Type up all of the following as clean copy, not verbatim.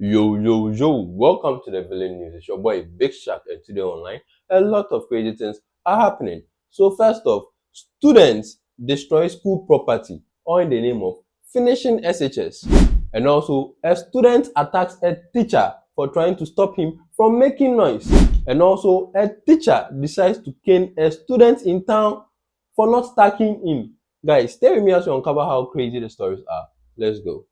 Yo, welcome to the Villain News. It's your boy Big Shark, and today online, a lot of crazy things are happening. So, first off, students destroy school property all in the name of finishing SHS. And also, a student attacks a teacher for trying to stop him from making noise. And also, a teacher decides to cane a student in town for not stacking him. Guys, stay with me as we uncover how crazy the stories are. Let's go.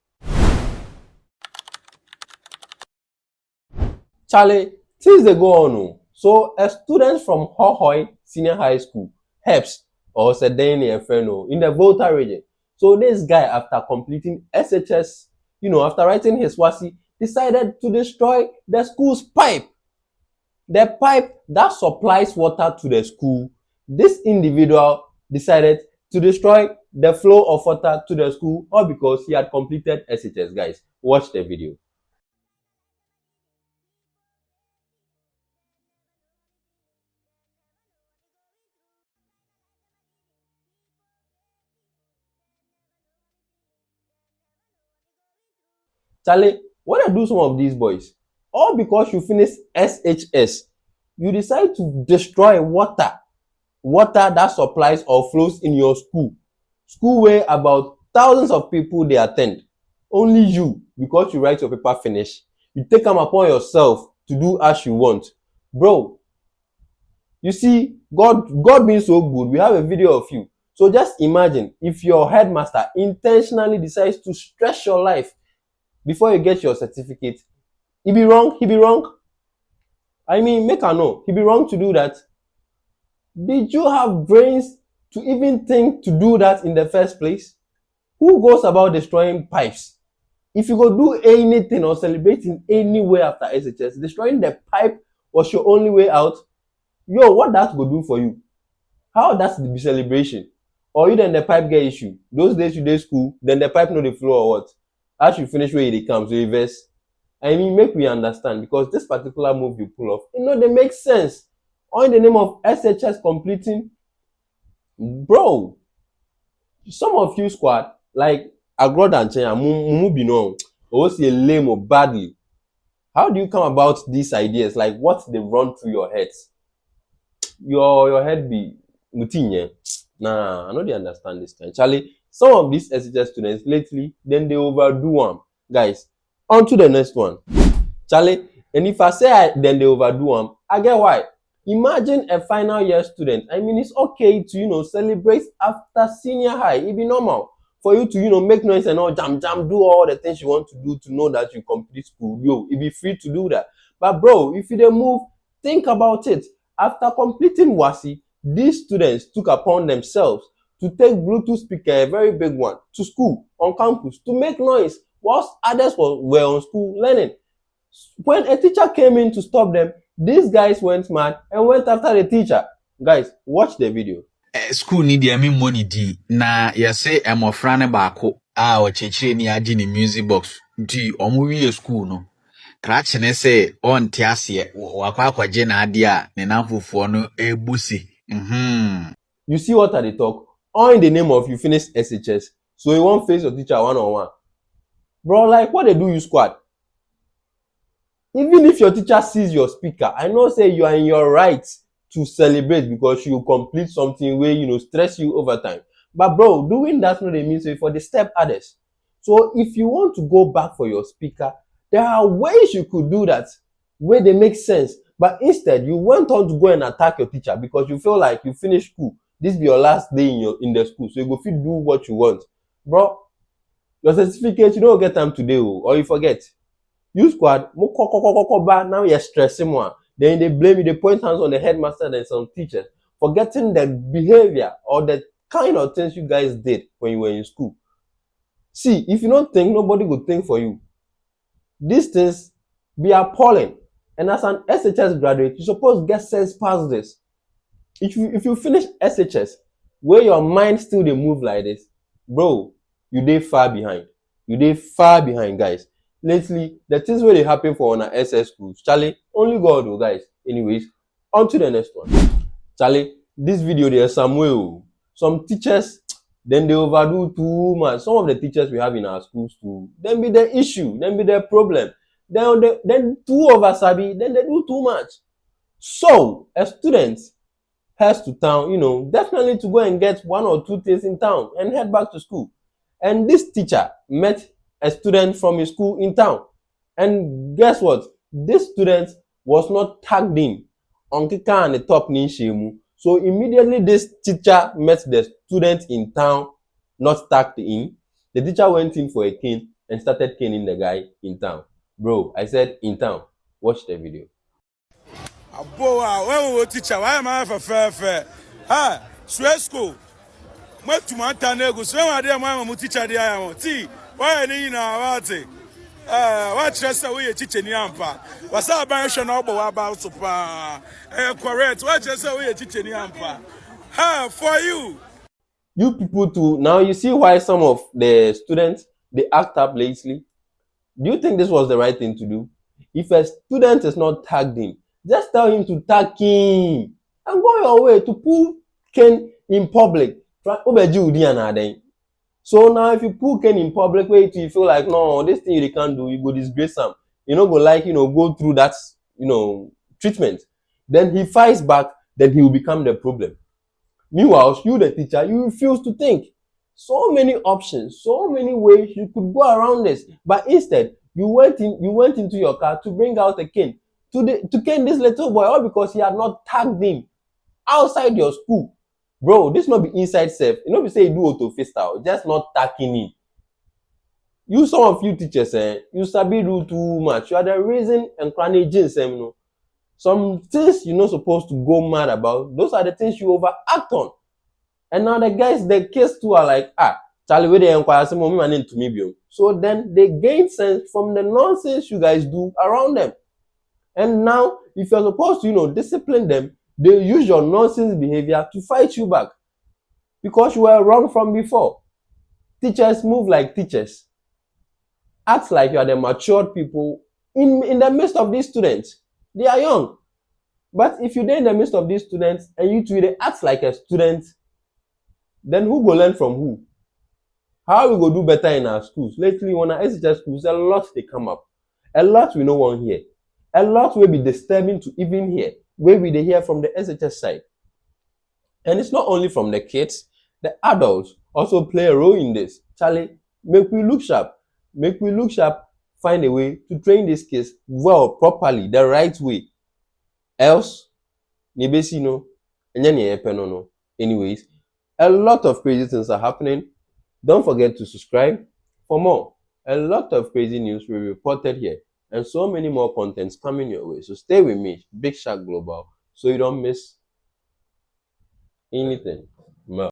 Charlie, things dey go on o. So a student from Hohoy Senior High School, HEPS or Sedani Efreno in the Volta region. So this guy, after completing SHS, after writing his WASI, decided to destroy the school's pipe. The pipe that supplies water to the school. This individual decided to destroy the flow of water to the school all because he had completed SHS. Guys, watch the video. Charlie, what I do some of these boys? All because you finish SHS, you decide to destroy water that supplies or flows in your school where about thousands of people they attend. Only you, because you write your paper finish, you take them upon yourself to do as you want. Bro, you see, God being so good, we have a video of you. So just imagine if your headmaster intentionally decides to stress your life before you get your certificate. He be wrong. I mean, make I know, he be wrong to do that. Did you have brains to even think to do that in the first place? Who goes about destroying pipes? If you go do anything or celebrate in any way after SHS, destroying the pipe was your only way out. Yo, what that go do for you? How that's the celebration? Or you then the pipe get issue? Those days you dey school, then the pipe no dey flow or what? As you finish where they come, so you verse. I mean, make we understand, because this particular move you pull off, they make sense. All in the name of SHS completing. Bro, some of you squad, like Agrod and Chenya, Mumubino, or see a lame or badly. How do you come about these ideas? Like, what they run through your heads? Your head be mutinye. Nah, I know they understand this kind. Charlie, some of these SHS students lately, then they overdo them. Guys, on to the next one. Charlie, and if I say then they overdo them, I get why. Imagine a final year student. I mean, it's okay to, celebrate after senior high. It be normal for you to, make noise and all, jam, do all the things you want to do to know that you complete school. Yo, it be free to do that. But bro, if you dey move, think about it. After completing WASI, these students took upon themselves to take Bluetooth speaker, a very big one, to school, on campus, to make noise, whilst others were on school learning. When a teacher came in to stop them, these guys went mad and went after the teacher. Guys, watch the video. School need the money di na yase emofra ne baako a ochechire ni agi ni music box di omuwie school no kratch ne say on tiase wakwa akwaje na ade a ne namfofo no ebusi. You see what I dey talk? All in the name of you finish SHS, so you won't face your teacher one-on-one. Bro, like what they do you squad? Even if your teacher sees your speaker, I know say you are in your right to celebrate because you complete something where stress you over time. But bro, doing that no dey mean say for the step others. So if you want to go back for your speaker, there are ways you could do that where they make sense. But instead, you went on to go and attack your teacher because you feel like you finished school. This be your last day in the school, so you go fit do what you want. Bro, your certificate, you don't get time today, or you forget. You squad, now you're stressing more. Then they blame you, they point hands on the headmaster and some teachers, forgetting the behavior or the kind of things you guys did when you were in school. See, if you don't think, nobody will think for you. These things be appalling. And as an SHS graduate, you're supposed to get sense past this. If you finish SHS, where your mind still dey move like this, bro, you dey far behind. You dey far behind, guys. Lately, the things wey dey happen for una SS schools, Charlie, only God o, guys. Anyways, on to the next one. Charlie, this video dey Samuel. Some teachers, then they overdo too much. Some of the teachers we have in our schools too, then be the issue, then be the problem. then too over sabi, then they do too much. So a student heads to town, definitely to go and get one or two things in town and head back to school. And this teacher met a student from his school in town. And guess what? This student was not tagged in on Kika and the top Ninshemu. So immediately this teacher met the student in town, not tagged in. The teacher went in for a cane and started caning the guy in town. Bro, I said in town. Watch the video. Aboa, when we teacher, why am I for fair? Ha, Swesco. What to my tanego, so I did my teacher the I am. See, why any now? What just away teaching Yampa? Was our banshon about super correct? What just away teaching Yampa? Ha, for you. You people too, now you see why some of the students they act up lately. Do you think this was the right thing to do? If a student is not tagged in, just tell him to tag him and go your way to pull Ken in public. So now if you pull Ken in public, wait till you feel like no, this thing you can't do, you go disgrace him. You know, go like go through that treatment. Then he fights back, then he will become the problem. Meanwhile, you the teacher, you refuse to think. So many options, so many ways you could go around this, but instead you went into your car to bring out a cane to cane this little boy, all because he had not tagged him outside your school. Bro, this not be inside safe. You know, be say you do auto face style, just not tagging him. You, some of you teachers, you sabi do too much. You are the reason encouraging them. Some things you're not supposed to go mad about, those are the things you overact on. And now the kids too are like, Charlie, where they inquire some more money to me. So then they gain sense from the nonsense you guys do around them. And now, if you're supposed to, discipline them, they use your nonsense behavior to fight you back. Because you were wrong from before. Teachers move like teachers. Act like you are the matured people in the midst of these students. They are young. But if you're in the midst of these students and you two they act like a student, then who go learn from who? How we go do better in our schools? Lately, when our SHS schools, a lot they come up. A lot we no one hear. A lot will be disturbing to even hear. Where we they hear from the SHS side. And it's not only from the kids, the adults also play a role in this. Charlie, make we look sharp. Make we look sharp, find a way to train these kids well, properly, the right way. Else, no. Anyways, a lot of crazy things are happening. Don't forget to subscribe for more. A lot of crazy news will be reported here and so many more contents coming your way. So stay with me, Big Shark Global, so you don't miss anything.